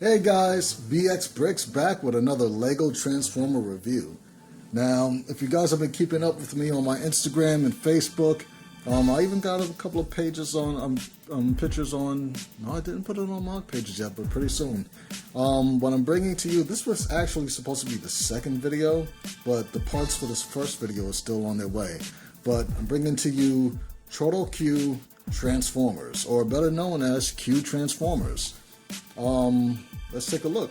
Hey guys, Brix back with another LEGO Transformer review. Now, if you guys have been keeping up with me on my Instagram and Facebook, I even got a couple of pages on, pictures on, no I didn't put it on my pages yet, but pretty soon. What I'm bringing to you, this was actually supposed to be the second video, but the parts for this first video are still on their way. But I'm bringing to you Choro Q-Transformers, or better known as Q-Transformers. Let's take a look.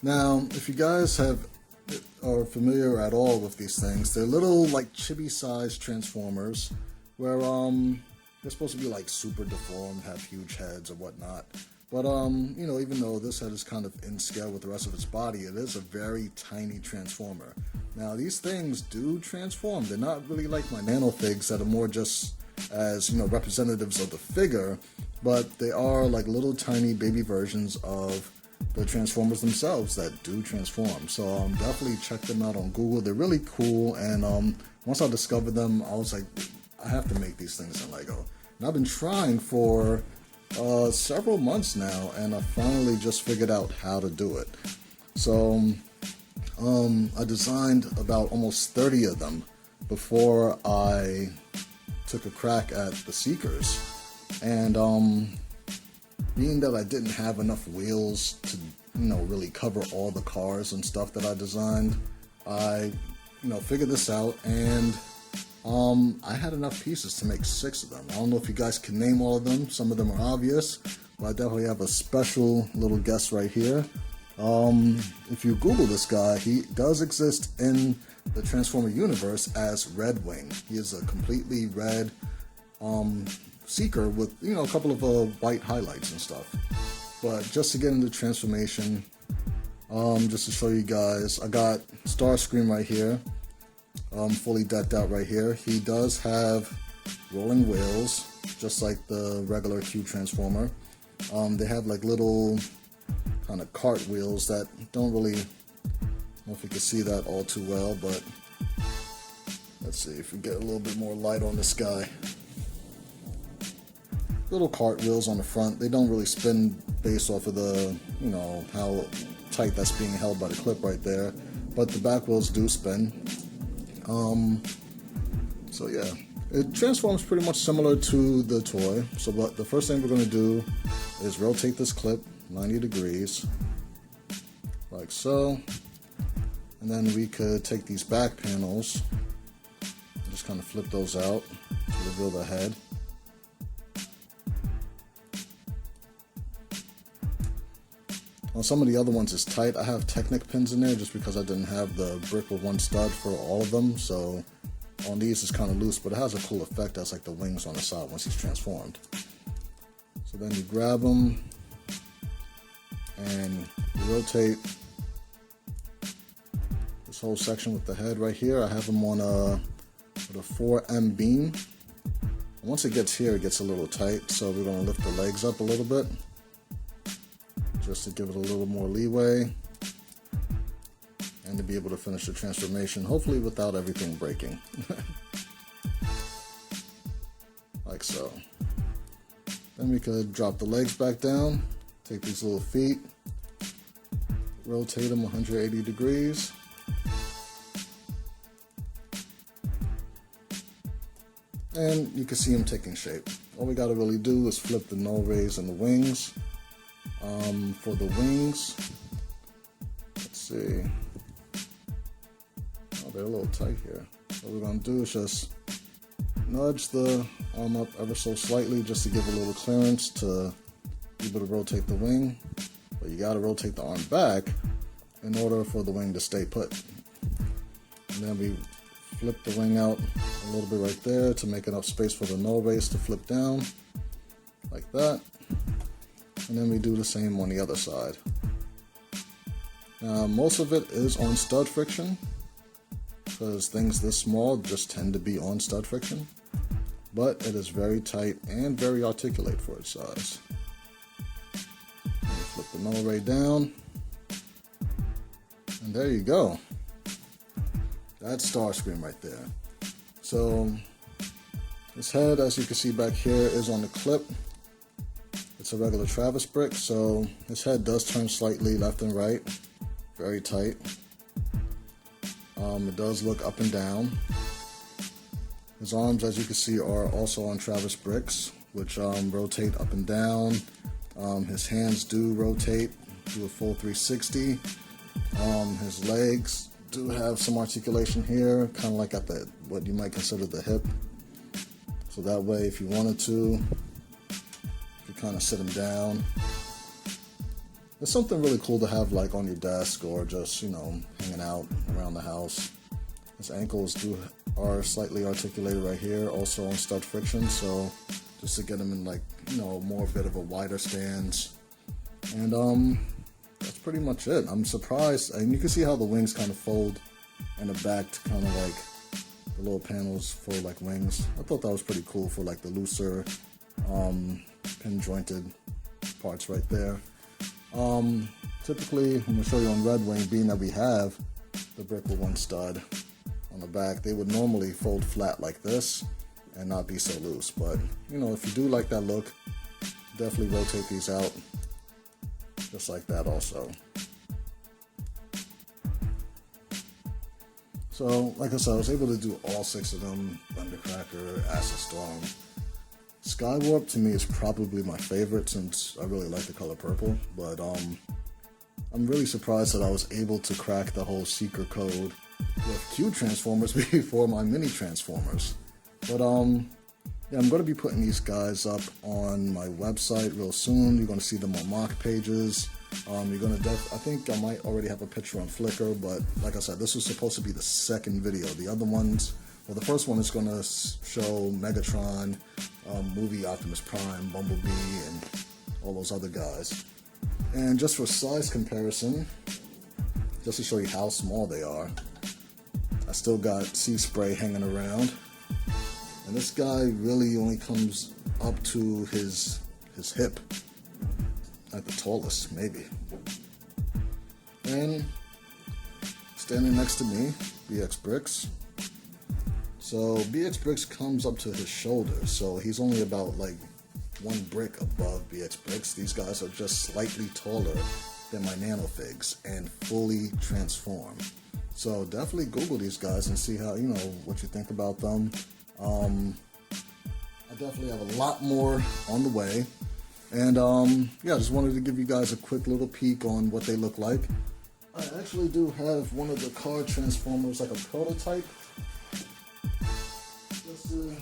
Now, if you guys are familiar at all with these things, they're little like chibi-sized Transformers, where they're supposed to be like super deformed, have huge heads or whatnot. But you know, even though this head is kind of in scale with the rest of its body, it is a very tiny Transformer. Now, these things do transform. They're not really like my nanofigs that are more just as, you know, representatives of the figure, but they are like little tiny baby versions of the Transformers themselves that do transform. So definitely check them out on Google. They're really cool, and once I discovered them, I was like, I have to make these things in LEGO. And I've been trying for several months now, and I finally just figured out how to do it. So I designed about almost 30 of them before I took a crack at the Seekers. And being that I didn't have enough wheels to, you know, really cover all the cars and stuff that I designed, I, you know, figured this out, and I had enough pieces to make 6 of them. I don't know if you guys can name all of them. Some of them are obvious, but I definitely have a special little guest right here. If you Google this guy, he does exist in the Transformer universe as Red Wing. He is a completely red Seeker with, you know, a couple of white highlights and stuff. But just to get into transformation, just to show you guys, I got Starscream right here, fully decked out right here. He does have rolling wheels, just like the regular Q-Transformer. They have like little kind of cart wheels that don't really, I don't know if you can see that all too well, but let's see if we get a little bit more light on this guy. Little cart wheels on the front. They don't really spin based off of the, you know, how tight that's being held by the clip right there, but the back wheels do spin. So yeah, it transforms pretty much similar to the toy. So but the first thing we're going to do is rotate this clip 90 degrees like so, and then we could take these back panels and just kind of flip those out to reveal the head. On some of the other ones it's tight. I have Technic pins in there just because I didn't have the brick with one stud for all of them. So on these it's kind of loose, but it has a cool effect as like the wings on the side once he's transformed. So then you grab them and you rotate this whole section with the head right here. I have them on with a 4M beam. Once it gets here, it gets a little tight, so we're going to lift the legs up a little bit, just to give it a little more leeway and to be able to finish the transformation, hopefully without everything breaking. Like so. Then we could drop the legs back down, take these little feet, rotate them 180 degrees. And you can see them taking shape. All we got to really do is flip the null rays and the wings. For the wings, let's see, oh, they're a little tight here. What we're going to do is just nudge the arm up ever so slightly just to give a little clearance to be able to rotate the wing, but you got to rotate the arm back in order for the wing to stay put. And then we flip the wing out a little bit right there to make enough space for the null rays to flip down like that. And then we do the same on the other side. Now, most of it is on stud friction, because things this small just tend to be on stud friction, but it is very tight and very articulate for its size. Flip the null ray down, and there you go. That's Starscream right there. So this head, as you can see back here, is on the clip. It's it's a regular Travis brick, so his head does turn slightly left and right, very tight. It does look up and down. His arms, as you can see, are also on Travis bricks, which rotate up and down. His hands do rotate, do a full 360. His legs do have some articulation here, kind of like at the what you might consider the hip. So that way, if you wanted to, you could kind of sit him down. It's something really cool to have like on your desk or just, you know, hanging out around the house. His ankles are slightly articulated right here, also on stud friction, so just to get him in like, you know, more bit of a wider stance. And that's pretty much it. I'm surprised, and you can see how the wings kind of fold in the back to kind of like the little panels for like wings. I thought that was pretty cool for like the looser pin jointed parts right there. Typically, I'm going to show you on Red Wing, being that we have the brick with one stud on the back, they would normally fold flat like this and not be so loose. But, you know, if you do like that look, definitely rotate these out just like that also. So, like I said, I was able to do all 6 of them: Thundercracker, Acid Storm. Skywarp to me is probably my favorite since I really like the color purple, but I'm really surprised that I was able to crack the whole secret code with Q-Transformers before my mini Transformers. But yeah, I'm going to be putting these guys up on my website real soon. You're going to see them on mock pages. You're going to I think I might already have a picture on Flickr, but like I said, this was supposed to be the second video. The other ones, well, the first one is going to show Megatron, movie Optimus Prime, Bumblebee, and all those other guys. And just for size comparison, just to show you how small they are, I still got Sea Spray hanging around. And this guy really only comes up to his hip at the tallest, maybe. And standing next to me, BX Brix. So BX Brix comes up to his shoulder, so he's only about like 1 brick above BX Brix. These guys are just slightly taller than my nanofigs and fully transform. So definitely Google these guys and see how, you know, what you think about them. I definitely have a lot more on the way. And yeah, I just wanted to give you guys a quick little peek on what they look like. I actually do have one of the car Transformers, like a prototype. Just to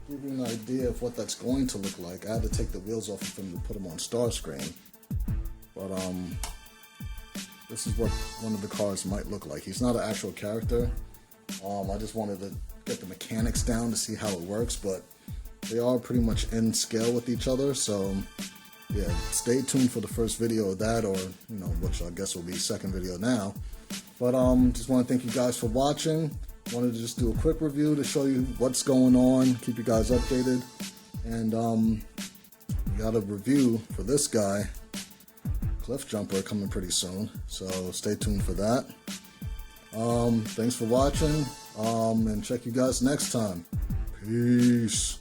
give you an idea of what that's going to look like. I had to take the wheels off of him to put him on Starscream. But this is what one of the cars might look like. He's not an actual character. I just wanted to get the mechanics down to see how it works, but they are pretty much in scale with each other, so yeah, stay tuned for the first video of that, or, you know, which I guess will be second video now. But just want to thank you guys for watching. Wanted to just do a quick review to show you what's going on, keep you guys updated. And we got a review for this guy, Cliff Jumper, coming pretty soon, so stay tuned for that. Thanks for watching, and check you guys next time. Peace.